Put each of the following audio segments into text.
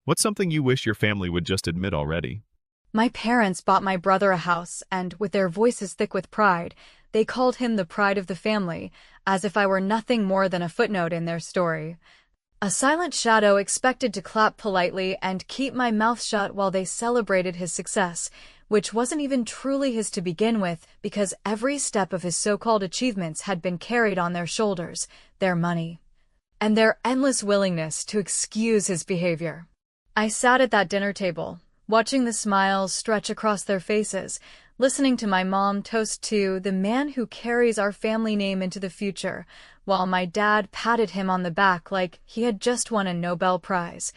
What's something you wish your family would just admit already? My parents bought my brother a house, and with their voices thick with pride, they called him the pride of the family, as if I were nothing more than a footnote in their story. A silent shadow expected to clap politely and keep my mouth shut while they celebrated his success, which wasn't even truly his to begin with because every step of his so-called achievements had been carried on their shoulders, their money, and their endless willingness to excuse his behavior. I sat at that dinner table, watching the smiles stretch across their faces, listening to my mom toast to the man who carries our family name into the future, while my dad patted him on the back like he had just won a Nobel Prize,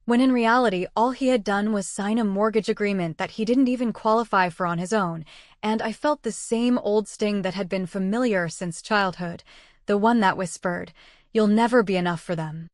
when in reality all he had done was sign a mortgage agreement that he didn't even qualify for on his own, and I felt the same old sting that had been familiar since childhood, the one that whispered, "You'll never be enough for them."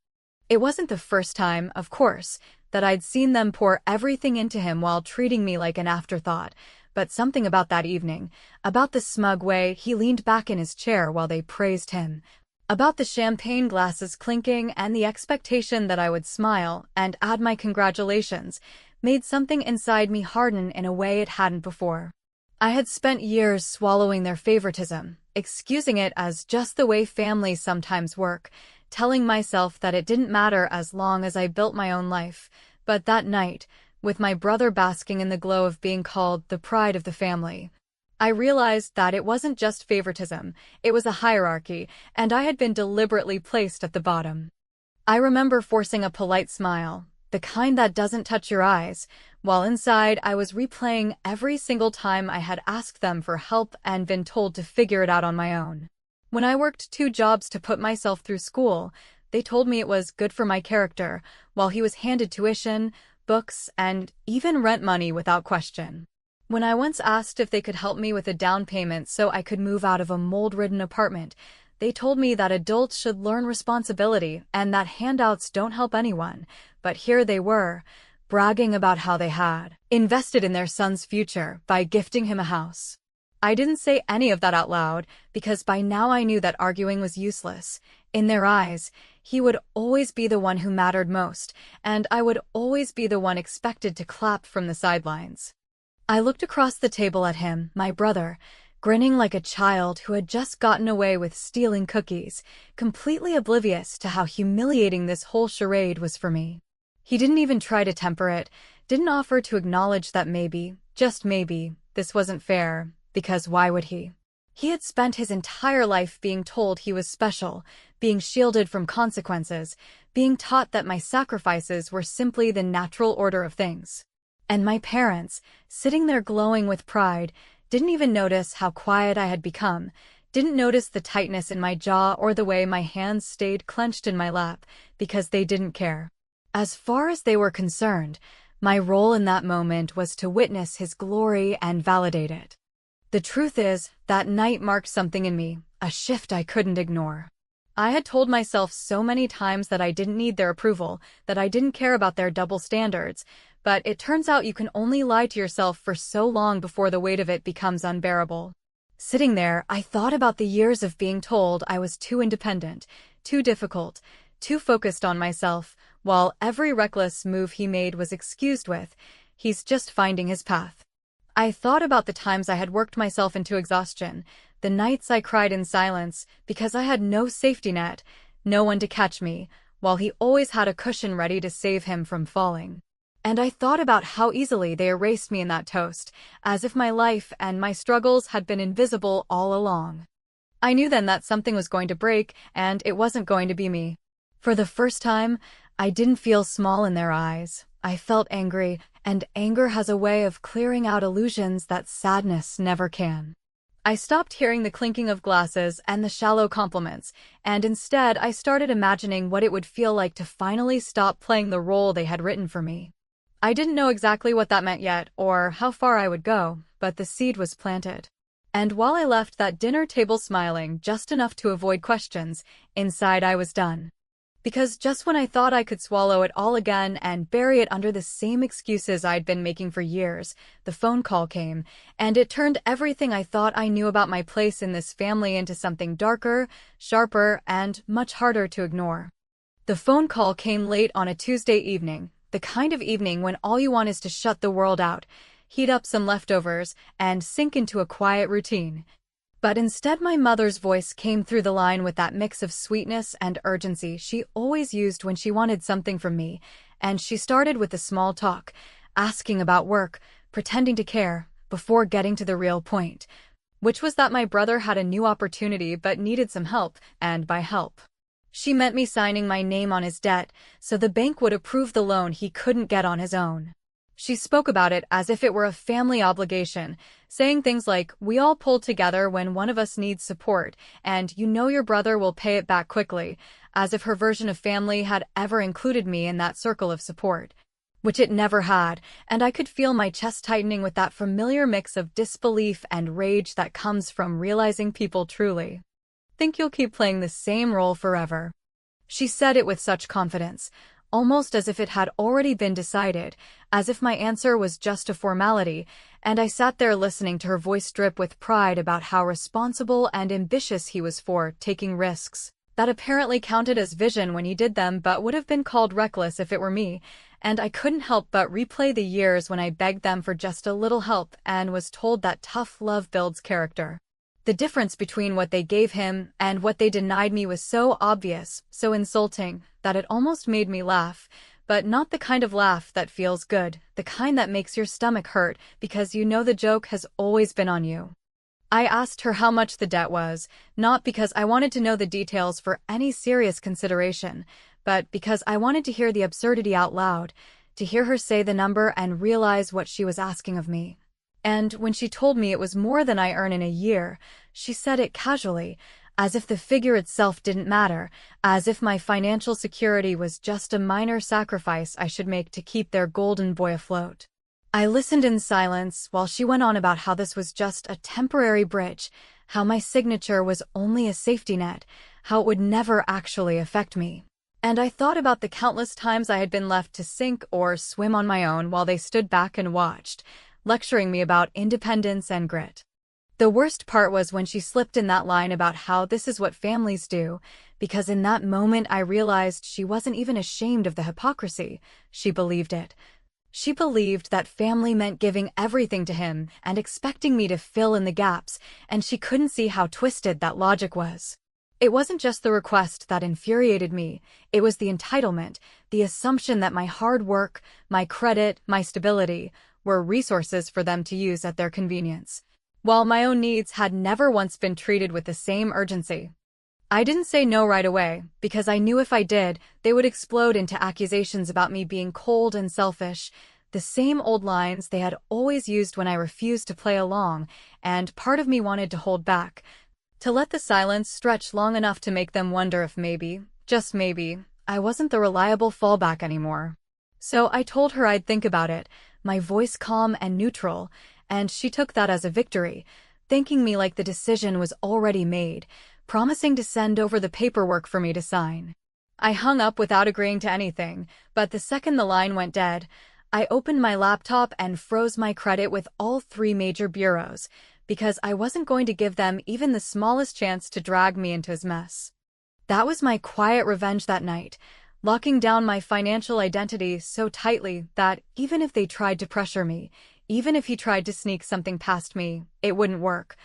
It wasn't the first time, of course, that I'd seen them pour everything into him while treating me like an afterthought, but something about that evening, about the smug way he leaned back in his chair while they praised him, about the champagne glasses clinking and the expectation that I would smile and add my congratulations, made something inside me harden in a way it hadn't before. I had spent years swallowing their favoritism, excusing it as just the way families sometimes work, telling myself that it didn't matter as long as I built my own life. But that night, with my brother basking in the glow of being called the pride of the family, I realized that it wasn't just favoritism, it was a hierarchy, and I had been deliberately placed at the bottom. I remember forcing a polite smile, the kind that doesn't touch your eyes, while inside I was replaying every single time I had asked them for help and been told to figure it out on my own. When I worked 2 jobs to put myself through school, they told me it was good for my character, while he was handed tuition, books, and even rent money without question. When I once asked if they could help me with a down payment so I could move out of a mold-ridden apartment, they told me that adults should learn responsibility and that handouts don't help anyone, but here they were, bragging about how they had invested in their son's future by gifting him a house. I didn't say any of that out loud, because by now I knew that arguing was useless. In their eyes, he would always be the one who mattered most, and I would always be the one expected to clap from the sidelines. I looked across the table at him, my brother, grinning like a child who had just gotten away with stealing cookies, completely oblivious to how humiliating this whole charade was for me. He didn't even try to temper it, didn't offer to acknowledge that maybe, just maybe, this wasn't fair, because why would he? He had spent his entire life being told he was special, being shielded from consequences, being taught that my sacrifices were simply the natural order of things. And my parents, sitting there glowing with pride, didn't even notice how quiet I had become, didn't notice the tightness in my jaw or the way my hands stayed clenched in my lap, because they didn't care. As far as they were concerned, my role in that moment was to witness his glory and validate it. The truth is, that night marked something in me, a shift I couldn't ignore. I had told myself so many times that I didn't need their approval, that I didn't care about their double standards, but it turns out you can only lie to yourself for so long before the weight of it becomes unbearable. Sitting there, I thought about the years of being told I was too independent, too difficult, too focused on myself, while every reckless move he made was excused with, "He's just finding his path." I thought about the times I had worked myself into exhaustion, the nights I cried in silence because I had no safety net, no one to catch me, while he always had a cushion ready to save him from falling. And I thought about how easily they erased me in that toast, as if my life and my struggles had been invisible all along. I knew then that something was going to break, and it wasn't going to be me. For the first time, I didn't feel small in their eyes. I felt angry, and anger has a way of clearing out illusions that sadness never can. I stopped hearing the clinking of glasses and the shallow compliments, and instead I started imagining what it would feel like to finally stop playing the role they had written for me. I didn't know exactly what that meant yet, or how far I would go, but the seed was planted. And while I left that dinner table smiling just enough to avoid questions, inside I was done. Because just when I thought I could swallow it all again and bury it under the same excuses I'd been making for years, the phone call came, and it turned everything I thought I knew about my place in this family into something darker, sharper, and much harder to ignore. The phone call came late on a Tuesday evening, the kind of evening when all you want is to shut the world out, heat up some leftovers, and sink into a quiet routine. But instead my mother's voice came through the line with that mix of sweetness and urgency she always used when she wanted something from me, and she started with the small talk, asking about work, pretending to care, before getting to the real point, which was that my brother had a new opportunity but needed some help, and by help, she meant me signing my name on his debt so the bank would approve the loan he couldn't get on his own. She spoke about it as if it were a family obligation, saying things like, "We all pull together when one of us needs support, and you know your brother will pay it back quickly," as if her version of family had ever included me in that circle of support. Which it never had, and I could feel my chest tightening with that familiar mix of disbelief and rage that comes from realizing people truly think you'll keep playing the same role forever. She said it with such confidence, almost as if it had already been decided, as if my answer was just a formality, and I sat there listening to her voice drip with pride about how responsible and ambitious he was for taking risks that apparently counted as vision when he did them but would have been called reckless if it were me, and I couldn't help but replay the years when I begged them for just a little help and was told that tough love builds character. The difference between what they gave him and what they denied me was so obvious, so insulting, that it almost made me laugh, but not the kind of laugh that feels good, the kind that makes your stomach hurt because you know the joke has always been on you. I asked her how much the debt was, not because I wanted to know the details for any serious consideration, but because I wanted to hear the absurdity out loud, to hear her say the number and realize what she was asking of me. And when she told me it was more than I earn in a year, she said it casually, as if the figure itself didn't matter, as if my financial security was just a minor sacrifice I should make to keep their golden boy afloat. I listened in silence while she went on about how this was just a temporary bridge, how my signature was only a safety net, how it would never actually affect me. And I thought about the countless times I had been left to sink or swim on my own while they stood back and watched, lecturing me about independence and grit. The worst part was when she slipped in that line about how this is what families do, because in that moment I realized she wasn't even ashamed of the hypocrisy. She believed it. She believed that family meant giving everything to him and expecting me to fill in the gaps, and she couldn't see how twisted that logic was. It wasn't just the request that infuriated me, it was the entitlement, the assumption that my hard work, my credit, my stability, were resources for them to use at their convenience, while my own needs had never once been treated with the same urgency. I didn't say no right away, because I knew if I did, they would explode into accusations about me being cold and selfish, the same old lines they had always used when I refused to play along, and part of me wanted to hold back, to let the silence stretch long enough to make them wonder if maybe, just maybe, I wasn't the reliable fallback anymore. So I told her I'd think about it, my voice calm and neutral, and she took that as a victory, thanking me like the decision was already made, promising to send over the paperwork for me to sign. I hung up without agreeing to anything, but the second the line went dead, I opened my laptop and froze my credit with all 3 major bureaus, because I wasn't going to give them even the smallest chance to drag me into his mess. That was my quiet revenge that night, locking down my financial identity so tightly that even if they tried to pressure me, even if he tried to sneak something past me, it wouldn't work.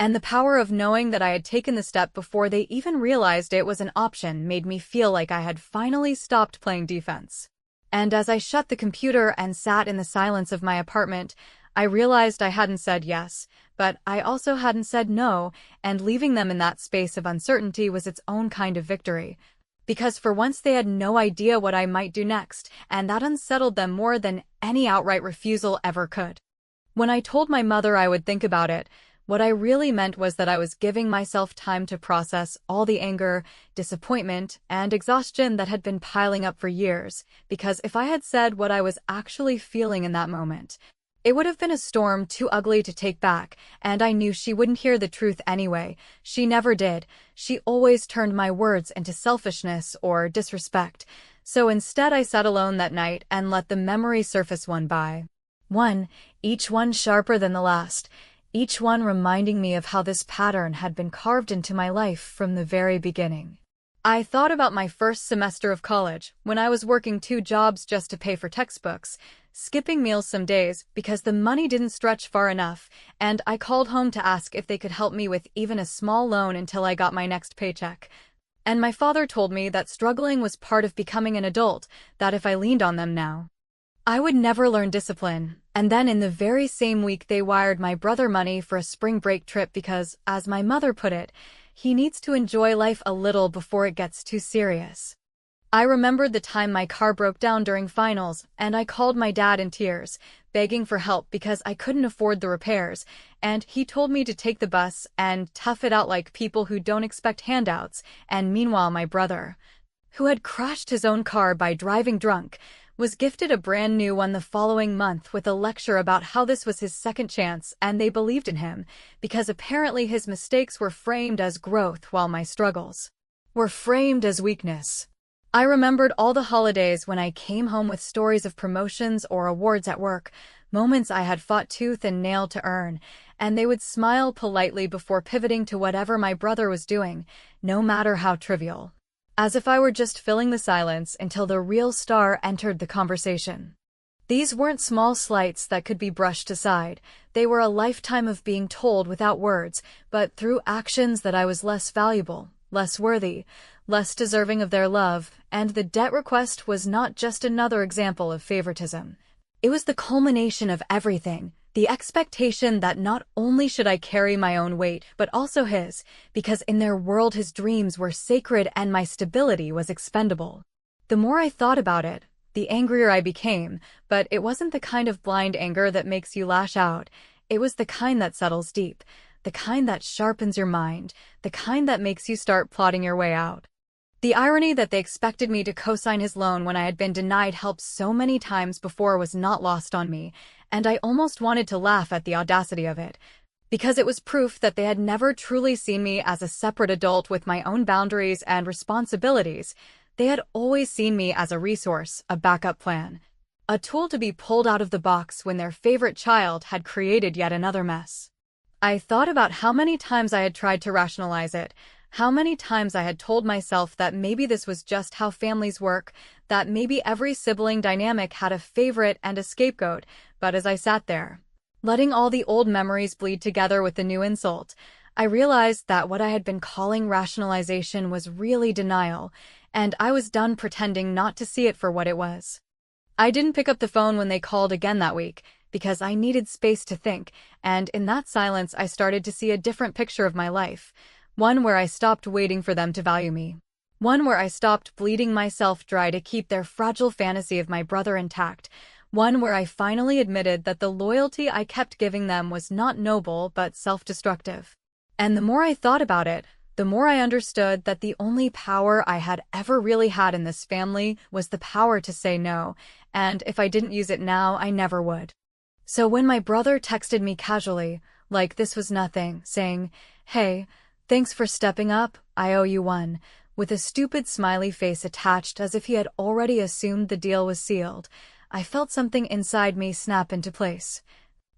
And the power of knowing that I had taken the step before they even realized it was an option made me feel like I had finally stopped playing defense. And as I shut the computer and sat in the silence of my apartment, I realized I hadn't said yes, but I also hadn't said no, and leaving them in that space of uncertainty was its own kind of victory. Because for once they had no idea what I might do next, and that unsettled them more than any outright refusal ever could. When I told my mother I would think about it, what I really meant was that I was giving myself time to process all the anger, disappointment, and exhaustion that had been piling up for years, because if I had said what I was actually feeling in that moment, it would have been a storm too ugly to take back, and I knew she wouldn't hear the truth anyway. She never did. She always turned my words into selfishness or disrespect. So instead I sat alone that night and let the memory surface one by one, each one sharper than the last, each one reminding me of how this pattern had been carved into my life from the very beginning. I thought about my first semester of college, when I was working 2 jobs just to pay for textbooks, skipping meals some days because the money didn't stretch far enough, and I called home to ask if they could help me with even a small loan until I got my next paycheck. And my father told me that struggling was part of becoming an adult, that if I leaned on them now, I would never learn discipline. And then in the very same week they wired my brother money for a spring break trip because, as my mother put it, he needs to enjoy life a little before it gets too serious. I remembered the time my car broke down during finals, and I called my dad in tears, begging for help because I couldn't afford the repairs, and he told me to take the bus and tough it out like people who don't expect handouts, and meanwhile my brother, who had crashed his own car by driving drunk, was gifted a brand new one the following month with a lecture about how this was his second chance and they believed in him, because apparently his mistakes were framed as growth while my struggles were framed as weakness. I remembered all the holidays when I came home with stories of promotions or awards at work, moments I had fought tooth and nail to earn, and they would smile politely before pivoting to whatever my brother was doing, no matter how trivial, as if I were just filling the silence until the real star entered the conversation. These weren't small slights that could be brushed aside. They were a lifetime of being told without words, but through actions that I was less valuable, less worthy, less deserving of their love, and the debt request was not just another example of favoritism. It was the culmination of everything. The expectation that not only should I carry my own weight, but also his, because in their world his dreams were sacred and my stability was expendable. The more I thought about it, the angrier I became, but it wasn't the kind of blind anger that makes you lash out. It was the kind that settles deep, the kind that sharpens your mind, the kind that makes you start plotting your way out. The irony that they expected me to co-sign his loan when I had been denied help so many times before was not lost on me, and I almost wanted to laugh at the audacity of it, because it was proof that they had never truly seen me as a separate adult with my own boundaries and responsibilities. They had always seen me as a resource, a backup plan, a tool to be pulled out of the box when their favorite child had created yet another mess. I thought about how many times I had tried to rationalize it, how many times I had told myself that maybe this was just how families work, that maybe every sibling dynamic had a favorite and a scapegoat, but as I sat there, letting all the old memories bleed together with the new insult, I realized that what I had been calling rationalization was really denial, and I was done pretending not to see it for what it was. I didn't pick up the phone when they called again that week, because I needed space to think, and in that silence I started to see a different picture of my life. One where I stopped waiting for them to value me. One where I stopped bleeding myself dry to keep their fragile fantasy of my brother intact. One where I finally admitted that the loyalty I kept giving them was not noble but self-destructive. And the more I thought about it, the more I understood that the only power I had ever really had in this family was the power to say no, and if I didn't use it now, I never would. So when my brother texted me casually, like this was nothing, saying, "Hey, thanks for stepping up, I owe you one," with a stupid smiley face attached as if he had already assumed the deal was sealed, I felt something inside me snap into place.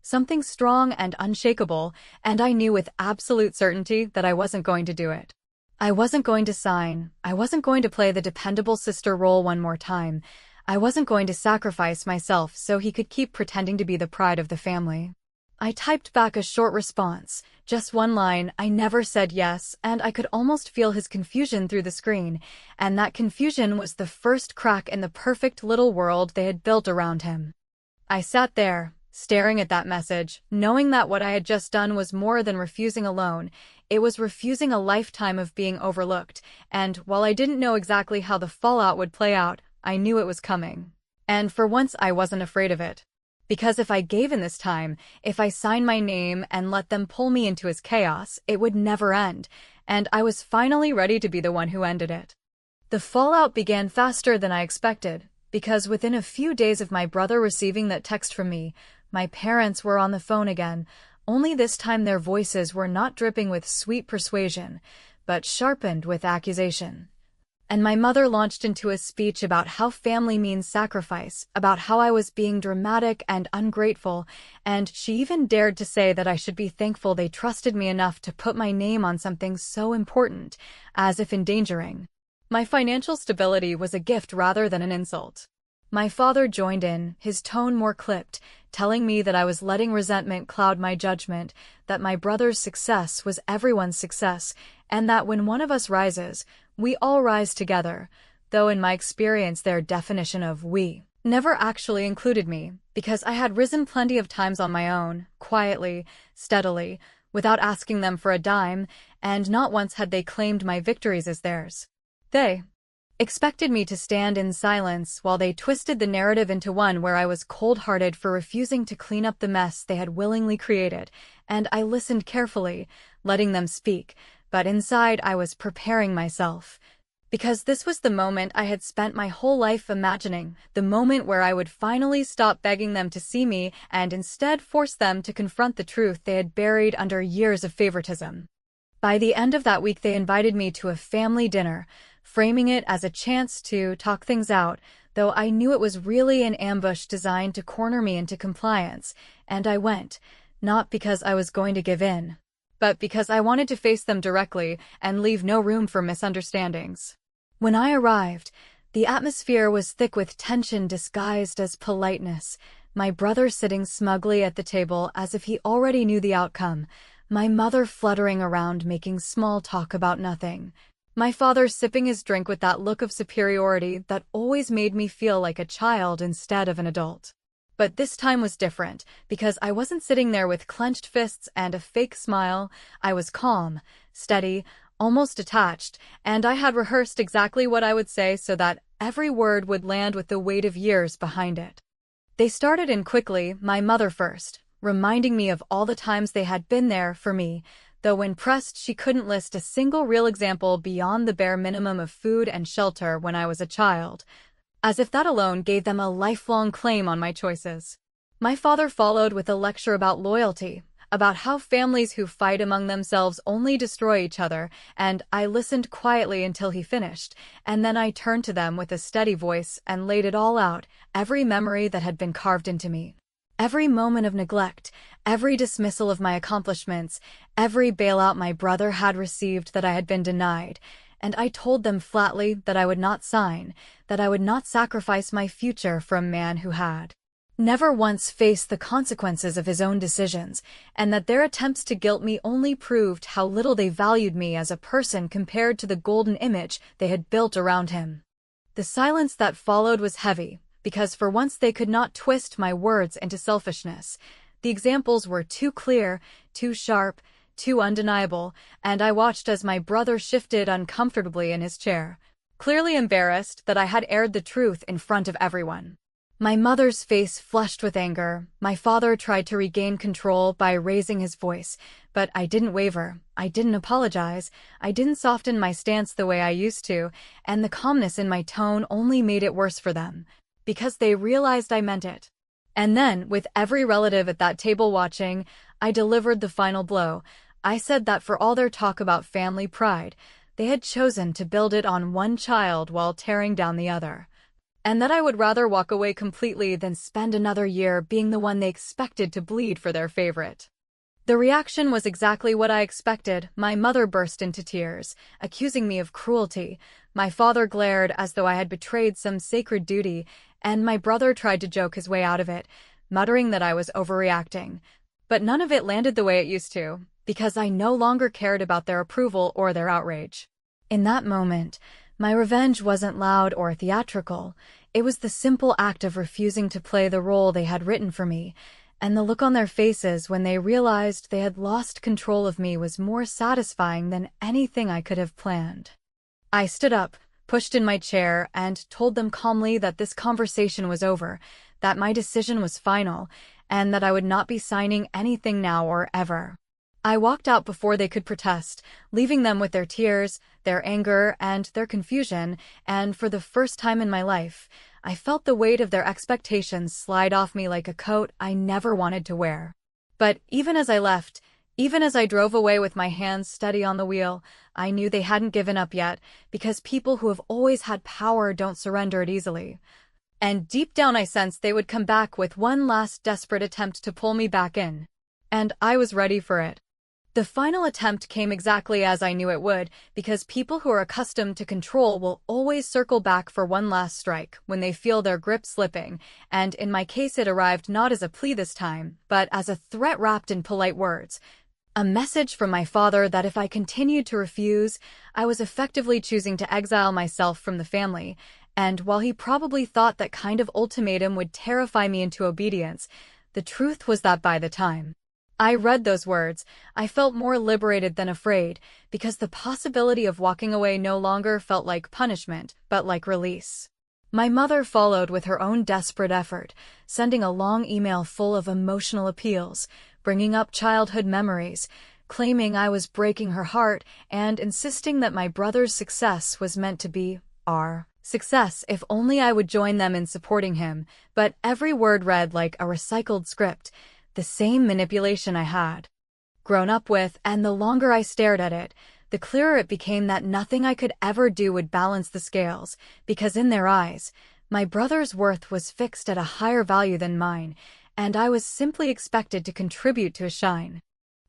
Something strong and unshakable, and I knew with absolute certainty that I wasn't going to do it. I wasn't going to sign. I wasn't going to play the dependable sister role one more time. I wasn't going to sacrifice myself so he could keep pretending to be the pride of the family. I typed back a short response, just one line. I never said yes, and I could almost feel his confusion through the screen, and that confusion was the first crack in the perfect little world they had built around him. I sat there, staring at that message, knowing that what I had just done was more than refusing a loan. It was refusing a lifetime of being overlooked, and while I didn't know exactly how the fallout would play out, I knew it was coming. And for once I wasn't afraid of it. Because if I gave in this time, if I signed my name and let them pull me into his chaos, it would never end, and I was finally ready to be the one who ended it. The fallout began faster than I expected, because within a few days of my brother receiving that text from me, my parents were on the phone again, only this time their voices were not dripping with sweet persuasion, but sharpened with accusation. And my mother launched into a speech about how family means sacrifice, about how I was being dramatic and ungrateful, and she even dared to say that I should be thankful they trusted me enough to put my name on something so important, as if endangering My financial stability was a gift rather than an insult. My father joined in, his tone more clipped, telling me that I was letting resentment cloud my judgment, that my brother's success was everyone's success, and that when one of us rises, we all rise together, though in my experience their definition of we never actually included me, because I had risen plenty of times on my own, quietly, steadily, without asking them for a dime, and not once had they claimed my victories as theirs. They expected me to stand in silence while they twisted the narrative into one where I was cold-hearted for refusing to clean up the mess they had willingly created, and I listened carefully, letting them speak, but inside I was preparing myself. Because this was the moment I had spent my whole life imagining, the moment where I would finally stop begging them to see me and instead force them to confront the truth they had buried under years of favoritism. By the end of that week they invited me to a family dinner, framing it as a chance to talk things out, though I knew it was really an ambush designed to corner me into compliance, and I went, not because I was going to give in, but because I wanted to face them directly and leave no room for misunderstandings. When I arrived, the atmosphere was thick with tension disguised as politeness, my brother sitting smugly at the table as if he already knew the outcome, my mother fluttering around making small talk about nothing, my father sipping his drink with that look of superiority that always made me feel like a child instead of an adult. But this time was different, because I wasn't sitting there with clenched fists and a fake smile. I was calm, steady, almost detached, and I had rehearsed exactly what I would say so that every word would land with the weight of years behind it. They started in quickly, my mother first, reminding me of all the times they had been there for me, though when pressed she couldn't list a single real example beyond the bare minimum of food and shelter when I was a child, as if that alone gave them a lifelong claim on my choices. My father followed with a lecture about loyalty, about how families who fight among themselves only destroy each other, and I listened quietly until he finished, and then I turned to them with a steady voice and laid it all out, every memory that had been carved into me. Every moment of neglect, every dismissal of my accomplishments, every bailout my brother had received that I had been denied, and I told them flatly that I would not sign, that I would not sacrifice my future for a man who had never once faced the consequences of his own decisions, and that their attempts to guilt me only proved how little they valued me as a person compared to the golden image they had built around him. The silence that followed was heavy, because for once they could not twist my words into selfishness. The examples were too clear, too sharp, too undeniable, and I watched as my brother shifted uncomfortably in his chair, clearly embarrassed that I had aired the truth in front of everyone. My mother's face flushed with anger. My father tried to regain control by raising his voice, but I didn't waver, I didn't apologize, I didn't soften my stance the way I used to, and the calmness in my tone only made it worse for them, because they realized I meant it. And then, with every relative at that table watching, I delivered the final blow. I said that for all their talk about family pride, they had chosen to build it on one child while tearing down the other, and that I would rather walk away completely than spend another year being the one they expected to bleed for their favorite. The reaction was exactly what I expected. My mother burst into tears, accusing me of cruelty. My father glared as though I had betrayed some sacred duty, and my brother tried to joke his way out of it, muttering that I was overreacting. But none of it landed the way it used to, because I no longer cared about their approval or their outrage. In that moment, my revenge wasn't loud or theatrical. It was the simple act of refusing to play the role they had written for me, and the look on their faces when they realized they had lost control of me was more satisfying than anything I could have planned. I stood up, pushed in my chair, and told them calmly that this conversation was over, that my decision was final, and that I would not be signing anything now or ever. I walked out before they could protest, leaving them with their tears, their anger, and their confusion, and for the first time in my life, I felt the weight of their expectations slide off me like a coat I never wanted to wear. But even as I left, even as I drove away with my hands steady on the wheel, I knew they hadn't given up yet, because people who have always had power don't surrender it easily. And deep down I sensed they would come back with one last desperate attempt to pull me back in. And I was ready for it. The final attempt came exactly as I knew it would, because people who are accustomed to control will always circle back for one last strike when they feel their grip slipping, and in my case it arrived not as a plea this time, but as a threat wrapped in polite words. A message from my father that if I continued to refuse, I was effectively choosing to exile myself from the family, and while he probably thought that kind of ultimatum would terrify me into obedience, the truth was that by the time I read those words, I felt more liberated than afraid, because the possibility of walking away no longer felt like punishment, but like release. My mother followed with her own desperate effort, sending a long email full of emotional appeals, bringing up childhood memories, claiming I was breaking her heart, and insisting that my brother's success was meant to be our success if only I would join them in supporting him, but every word read like a recycled script, the same manipulation I had grown up with, and the longer I stared at it, the clearer it became that nothing I could ever do would balance the scales, because in their eyes, my brother's worth was fixed at a higher value than mine, and I was simply expected to contribute to his shine.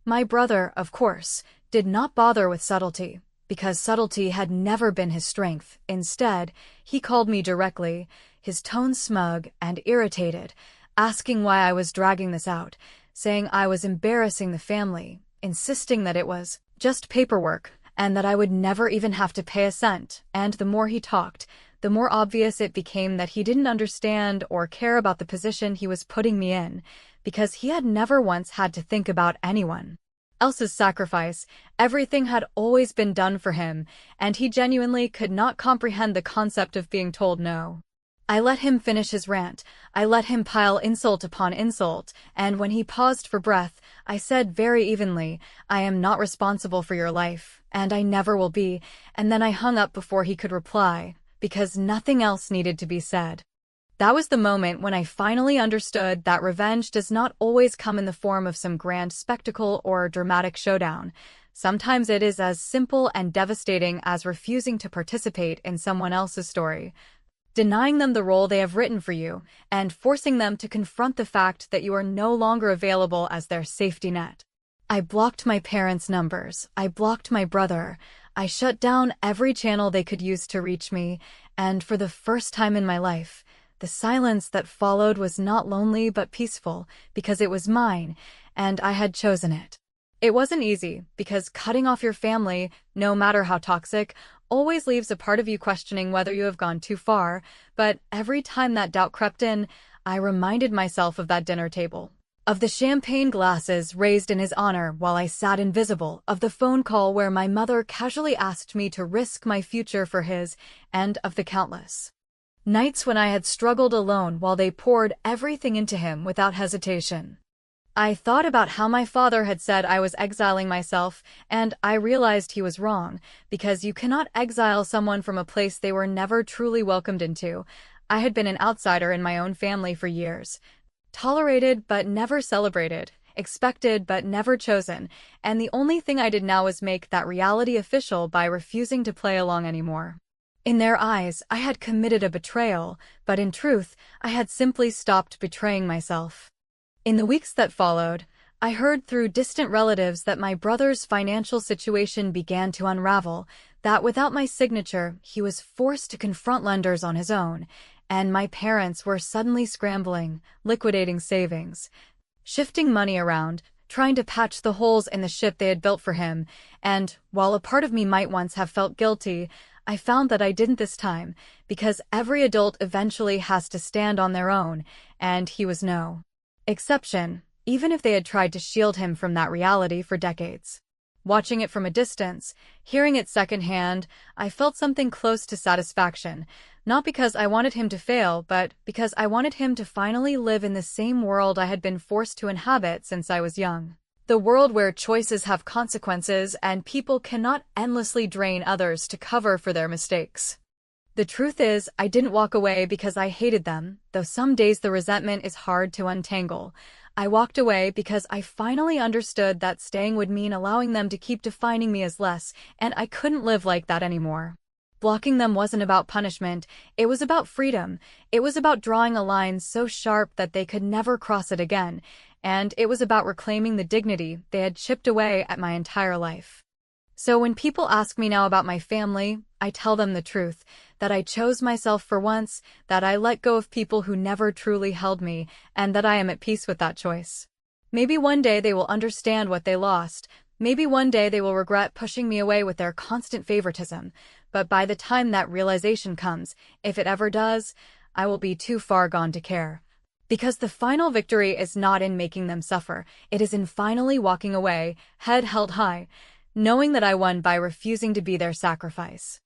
My brother, of course, did not bother with subtlety, because subtlety had never been his strength. Instead, he called me directly, his tone smug and irritated, asking why I was dragging this out, saying I was embarrassing the family, insisting that it was just paperwork, and that I would never even have to pay a cent, and the more he talked, the more obvious it became that he didn't understand or care about the position he was putting me in, because he had never once had to think about anyone else's sacrifice. Everything had always been done for him, and he genuinely could not comprehend the concept of being told no. I let him finish his rant, I let him pile insult upon insult, and when he paused for breath, I said very evenly, I am not responsible for your life, and I never will be, and then I hung up before he could reply, because nothing else needed to be said. That was the moment when I finally understood that revenge does not always come in the form of some grand spectacle or dramatic showdown. Sometimes it is as simple and devastating as refusing to participate in someone else's story, denying them the role they have written for you, and forcing them to confront the fact that you are no longer available as their safety net. I blocked my parents' numbers, I blocked my brother, I shut down every channel they could use to reach me, and for the first time in my life, the silence that followed was not lonely but peaceful, because it was mine, and I had chosen it. It wasn't easy, because cutting off your family, no matter how toxic, always leaves a part of you questioning whether you have gone too far, but every time that doubt crept in, I reminded myself of that dinner table, of the champagne glasses raised in his honor while I sat invisible, of the phone call where my mother casually asked me to risk my future for his, and of the countless nights when I had struggled alone while they poured everything into him without hesitation. I thought about how my father had said I was exiling myself, and I realized he was wrong, because you cannot exile someone from a place they were never truly welcomed into. I had been an outsider in my own family for years, tolerated but never celebrated, expected but never chosen, and the only thing I did now was make that reality official by refusing to play along anymore. In their eyes, I had committed a betrayal, but in truth, I had simply stopped betraying myself. In the weeks that followed, I heard through distant relatives that my brother's financial situation began to unravel, that without my signature, he was forced to confront lenders on his own, and my parents were suddenly scrambling, liquidating savings, shifting money around, trying to patch the holes in the ship they had built for him, and, while a part of me might once have felt guilty, I found that I didn't this time, because every adult eventually has to stand on their own, and he was no exception, even if they had tried to shield him from that reality for decades. Watching it from a distance, hearing it secondhand, I felt something close to satisfaction, not because I wanted him to fail, but because I wanted him to finally live in the same world I had been forced to inhabit since I was young. The world where choices have consequences and people cannot endlessly drain others to cover for their mistakes. The truth is, I didn't walk away because I hated them, though some days the resentment is hard to untangle. I walked away because I finally understood that staying would mean allowing them to keep defining me as less, and I couldn't live like that anymore. Blocking them wasn't about punishment, it was about freedom. It was about drawing a line so sharp that they could never cross it again, and it was about reclaiming the dignity they had chipped away at my entire life. So when people ask me now about my family, I tell them the truth, that I chose myself for once, that I let go of people who never truly held me, and that I am at peace with that choice. Maybe one day they will understand what they lost. Maybe one day they will regret pushing me away with their constant favoritism. But by the time that realization comes, if it ever does, I will be too far gone to care. Because the final victory is not in making them suffer, it is in finally walking away, head held high, knowing that I won by refusing to be their sacrifice.